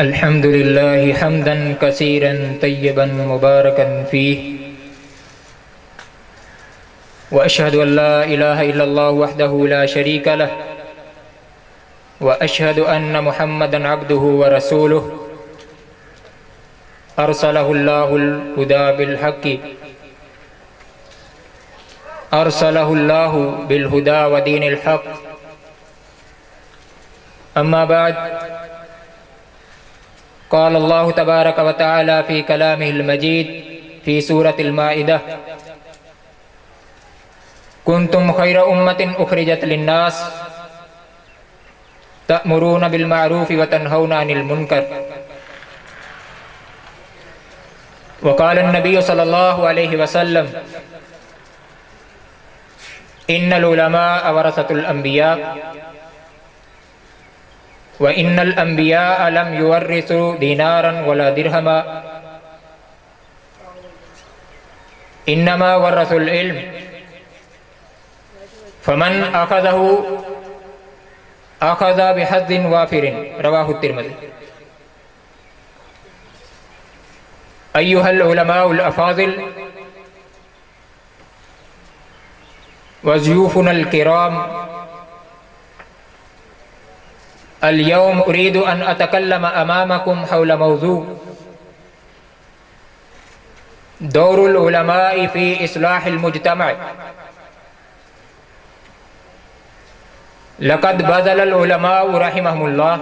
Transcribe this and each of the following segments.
अल्हम्दुलिल्लाहि हम्दन कसीरन तय्यबन मुबारकन फ़ीह व अशहदु अल्ला इलाहा इल्लल्लाह वहदहु ला शरीका लह व अशहदु अन्न मुहम्मदन अब्दुहु व रसूलुहु अरसलहुल्लाहुल हुदा बिल हक़्क़ि अरसलहुल्लाहु बिल हुदा व दीनिल हक़्क़ अम्मा बाद क़ाल अल्लाहु तबारक व तआला फ़ी कलामिहिल मजीद फ़ी सूरतिल माइदा कुन्तुम खैरा उम्मतिन उखरिजत लिन्नास तअमुरूना बिल मारूफ़ि व तन्हौना अनिल मुनकर व क़ाल नबी सल्लल्लाहु अलैहि वसल्लम इन्नल उलमाअ वरसतुल अंबिया व इन्नल अंबिया लम युवर्रिसु दीनारन वला दिरहमा इन्नमा वर्रसुल इल्म फमन अखज़हु अखज़ बिहज़्ज़िन वाफ़िरिन रवाहु तिर्मिज़ी। अय्युहल उलमाउल अफ़ाज़िल व ज़ुयूफ़ुनल किराम, अल यौम उरीदु अन अतकल्लम अमामकुम हौला मौज़ू दौरुल उलमाई फ़ी इस्लाहिल मुज्तमा। लक़द बज़लल उलमाउ रहिमहुमुल्लाह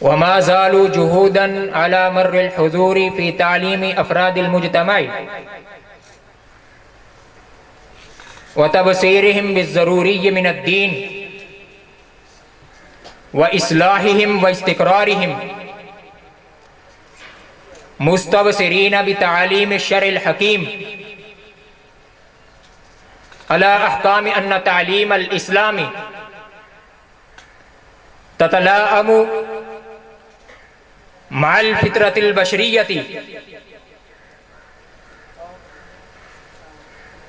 व मा ज़ालू जुहूदन अला मर्रिल हुज़ूरि फ़ी तालीमी अफ़रादिल मुज्तमा व तबसीरिहिम बिज़्ज़रूरिय्य मिनद्दीन व इस्लाहिहिम व इस्तिक़रारिहिम मुस्तबसिरीन बितालीम शर्इल हकीम अला अहकाम अन्न तालीम अल इस्लामी ततलाअमु माल फित्रतिल बशरियती।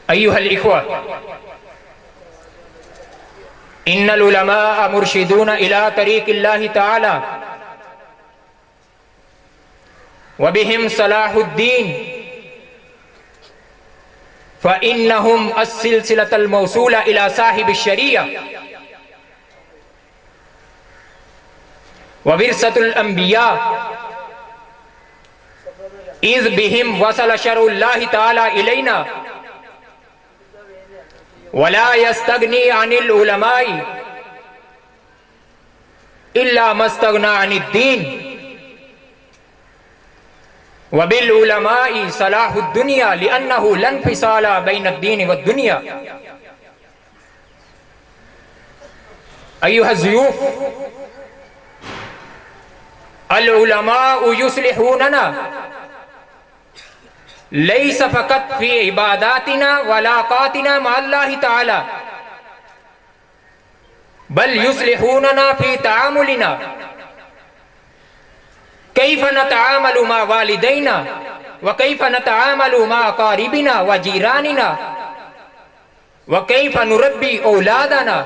अय्युहल इख्वा, इन्नल उलमाअ मुर्शिदून इला तरीक़िल्लाहि तआला व बिहिम सलाहुद्दीन फ़इन्नहुम अस्सिलसिलतल मौसूला इला साहिबिश शरीया व विरसतुल अंबिया इज़ बिहिम वसल शरउल्लाहि तआला इलैना वला यस्तगनी अनिल उलमाई इल्ला मस्तगना अनिद्दीन व बिल उलमाई सलाहुद दुनिया लिअन्नहु लन फिसाला बैनद्दीन व दुनिया। अय्युहज़ ज़ुयूफ़, अल उलमाउ युस्लिहूनना लैस फ़क़त फ़ी इबादातिना व लाक़ातिना मअल्लाहि तआला बल युस्लिहूनना फ़ी तआमुलिना कैफ़ नतआमलु मा वालिदैना व कैफ़ नतआमलु मा अक़ारिबिना व जीरानिना व कैफ़ नुरब्बी औलादना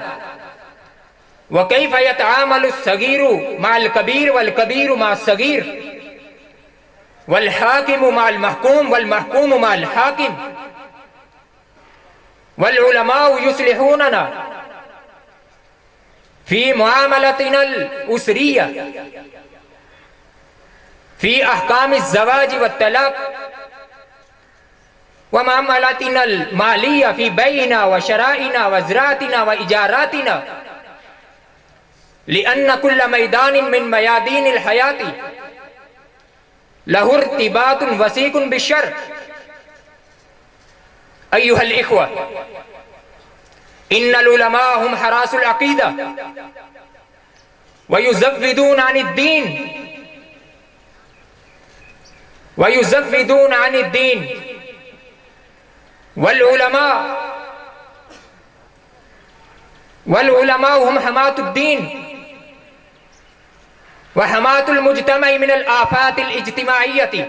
व कैफ़ यतआमलु सगीरु माल कबीर वल कबीरु मा सगीर वल हाकिमु माल महकूम वल महकूमु माल हाकिम वल उलमाउ युस्लिहूनना फ़ी मुआमलतिनल उसरिया फ़ी अहकामिज़ ज़वाज व तलाक़ व मुआमलतिनल मालिया फ़ी बैइना व शराइना व ज़राअतिना व इजारातिना लिअन्न कुल्ल मैदानिन मिन मयादीनिल हयाती लहु इर्तिबातुन वसीकुन बिश्शर। अय्युहल इख्वा, इन्नल उलमा हुम हरासुल अक़ीदा व युज़व्विदून अनिद्दीन व युज़व्विदून अनिद्दीन वल उलमा हुम हमातुद्दीन व हमातुल मुज्तमा मिनल आफ़ातिल इज्तिमाइयती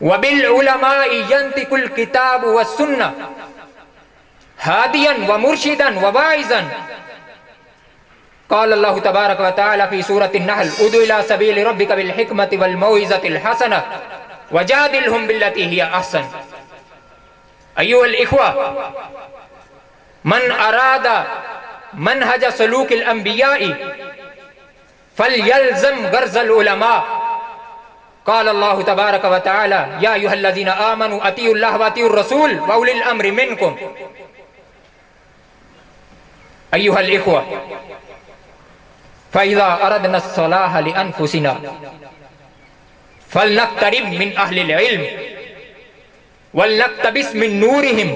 व बिल उलमा यंतिकुल किताब व सुन्नह हादियन व मुर्शिदन व वाइजन क़ाल अल्लाहु तबारक व तआला फ़ी सूरत अन-नहल उदु इला सबील रब्बिका बिल हिकमति वल मौइज़तिल हसना वजादिलहुम बिल्लती हिया अहसन। अय्युहल इख्वा, मन अरादा मनहज सलूकिल अंबियाई फलयल्ज़म गर्ज़ल उलमा। क़ाल अल्लाहु तबारक व तआला या अय्युहल्लज़ीना आमनू अतीउल्लाह व अतीउर रसूल व उलिल अम्रि मिनकुम। अय्युहल इख्वा, फ़इज़ा अरदना अस्सलाह लिअन्फुसिना फलनक़्तरिब मिन अहलिल इल्म वलनक़्तबिस मिन नूरिहिम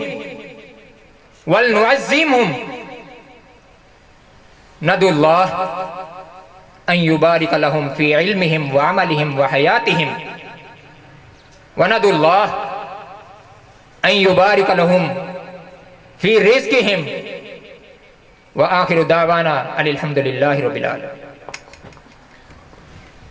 वलनुअज़्ज़िमहुम नदुल्लाह अन युबारिक लहुम फ़ी इल्मिहिम व अमलिहिम व हयातिहिम व नदुल्लाह अन युबारिक लहुम फ़ी रिज़्क़िहिम व आखिरु दावाना अनिल हम्दुलिल्लाहि रब्बिल आलमीन।